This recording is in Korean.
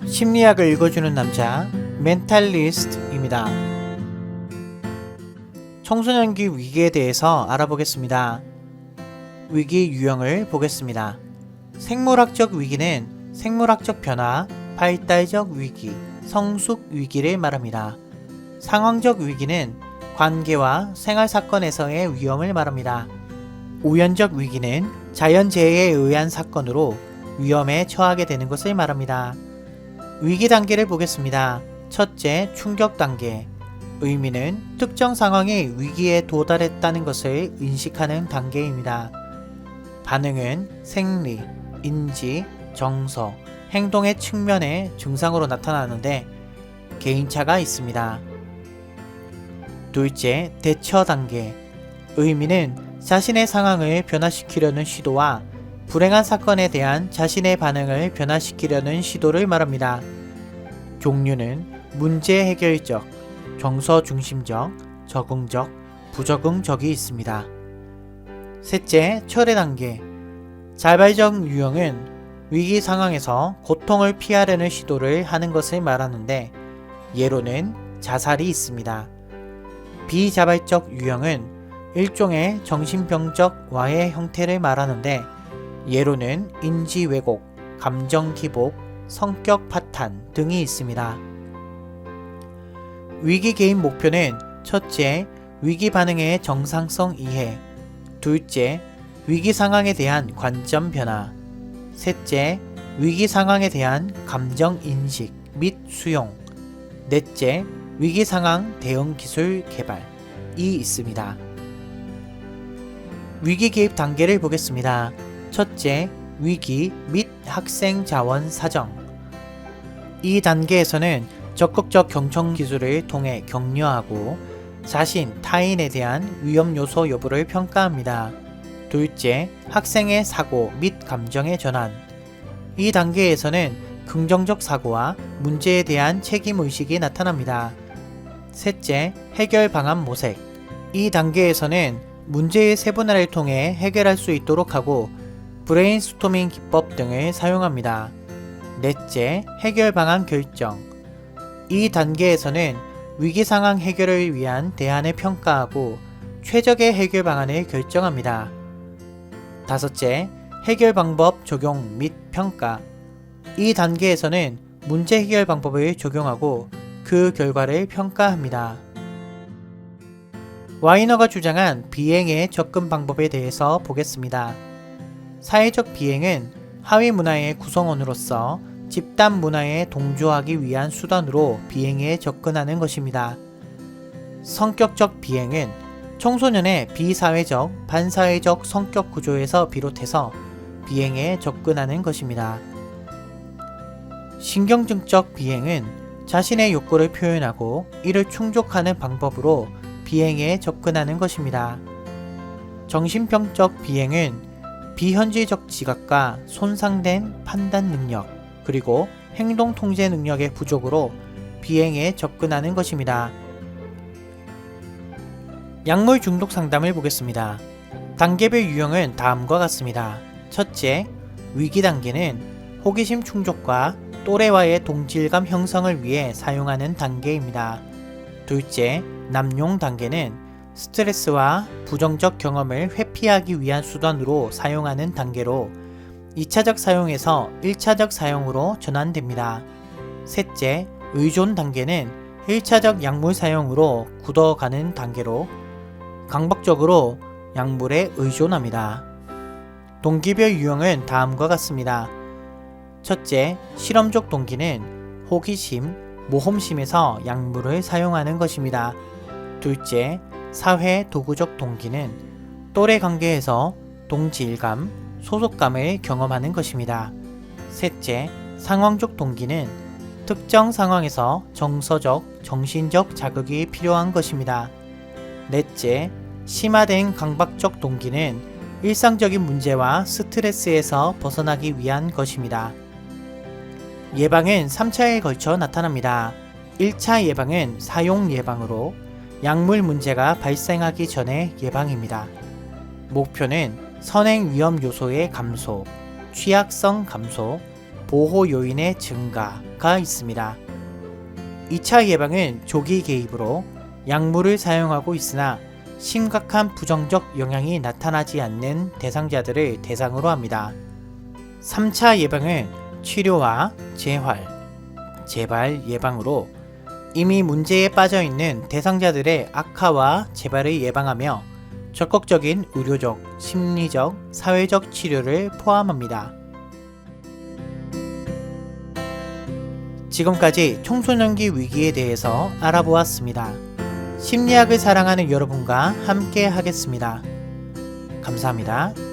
심리학을 읽어주는 남자 멘탈리스트입니다. 청소년기 위기에 대해서 알아보겠습니다. 위기 유형을 보겠습니다. 생물학적 위기는 생물학적 변화, 발달적 위기, 성숙 위기를 말합니다. 상황적 위기는 관계와 생활 사건에서의 위험을 말합니다. 우연적 위기는 자연재해에 의한 사건으로 위험에 처하게 되는 것을 말합니다. 위기 단계를 보겠습니다. 첫째, 충격 단계. 의미는 특정 상황이 위기에 도달했다는 것을 인식하는 단계입니다. 반응은 생리, 인지, 정서, 행동의 측면의 증상으로 나타나는데 개인차가 있습니다. 둘째, 대처 단계. 의미는 자신의 상황을 변화시키려는 시도와 불행한 사건에 대한 자신의 반응을 변화시키려는 시도를 말합니다. 종류는 문제 해결적, 정서 중심적, 적응적, 부적응적이 있습니다. 셋째, 철회 단계. 자발적 유형은 위기 상황에서 고통을 피하려는 시도를 하는 것을 말하는데 예로는 자살이 있습니다. 비자발적 유형은 일종의 정신병적 와해 형태를 말하는데 예로는 인지 왜곡, 감정 기복, 성격 파탄 등이 있습니다. 위기 개인 목표는 첫째, 위기 반응의 정상성 이해, 둘째, 위기 상황에 대한 관점 변화, 셋째, 위기 상황에 대한 감정 인식 및 수용, 넷째, 위기 상황 대응 기술 개발이 있습니다. 위기 개입 단계를 보겠습니다. 첫째, 위기 및 학생 자원 사정. 이 단계에서는 적극적 경청 기술을 통해 격려하고 자신, 타인에 대한 위험 요소 여부를 평가합니다. 둘째, 학생의 사고 및 감정의 전환. 이 단계에서는 긍정적 사고와 문제에 대한 책임의식이 나타납니다. 셋째, 해결 방안 모색. 이 단계에서는 문제의 세분화를 통해 해결할 수 있도록 하고 브레인스토밍 기법 등을 사용합니다. 넷째, 해결 방안 결정. 이 단계에서는 위기 상황 해결을 위한 대안을 평가하고 최적의 해결 방안을 결정합니다. 다섯째, 해결 방법 적용 및 평가. 이 단계에서는 문제 해결 방법을 적용하고 그 결과를 평가합니다. 와이너가 주장한 비행의 접근 방법에 대해서 보겠습니다. 사회적 비행은 하위 문화의 구성원으로서 집단 문화에 동조하기 위한 수단으로 비행에 접근하는 것입니다. 성격적 비행은 청소년의 비사회적, 반사회적 성격 구조에서 비롯해서 비행에 접근하는 것입니다. 신경증적 비행은 자신의 욕구를 표현하고 이를 충족하는 방법으로 비행에 접근하는 것입니다. 정신병적 비행은 비현실적 지각과 손상된 판단 능력, 그리고 행동 통제 능력의 부족으로 비행에 접근하는 것입니다. 약물 중독 상담을 보겠습니다. 단계별 유형은 다음과 같습니다. 첫째, 위기 단계는 호기심 충족과 또래와의 동질감 형성을 위해 사용하는 단계입니다. 둘째, 남용 단계는 스트레스와 부정적 경험을 회피하기 위한 수단으로 사용하는 단계로 2차적 사용에서 1차적 사용으로 전환됩니다. 셋째, 의존 단계는 1차적 약물 사용으로 굳어가는 단계로 강박적으로 약물에 의존합니다. 동기별 유형은 다음과 같습니다. 첫째, 실험적 동기는 호기심, 모험심에서 약물을 사용하는 것입니다. 둘째, 사회 도구적 동기는 또래 관계에서 동질감, 소속감을 경험하는 것입니다. 셋째, 상황적 동기는 특정 상황에서 정서적, 정신적 자극이 필요한 것입니다. 넷째, 심화된 강박적 동기는 일상적인 문제와 스트레스에서 벗어나기 위한 것입니다. 예방은 3차에 걸쳐 나타납니다. 1차 예방은 사용 예방으로 약물 문제가 발생하기 전의 예방입니다. 목표는 선행 위험 요소의 감소, 취약성 감소, 보호 요인의 증가가 있습니다. 2차 예방은 조기 개입으로 약물을 사용하고 있으나 심각한 부정적 영향이 나타나지 않는 대상자들을 대상으로 합니다. 3차 예방은 치료와 재발 예방으로 이미 문제에 빠져 있는 대상자들의 악화와 재발을 예방하며 적극적인 의료적, 심리적, 사회적 치료를 포함합니다. 지금까지 청소년기 위기에 대해서 알아보았습니다. 심리학을 사랑하는 여러분과 함께 하겠습니다. 감사합니다.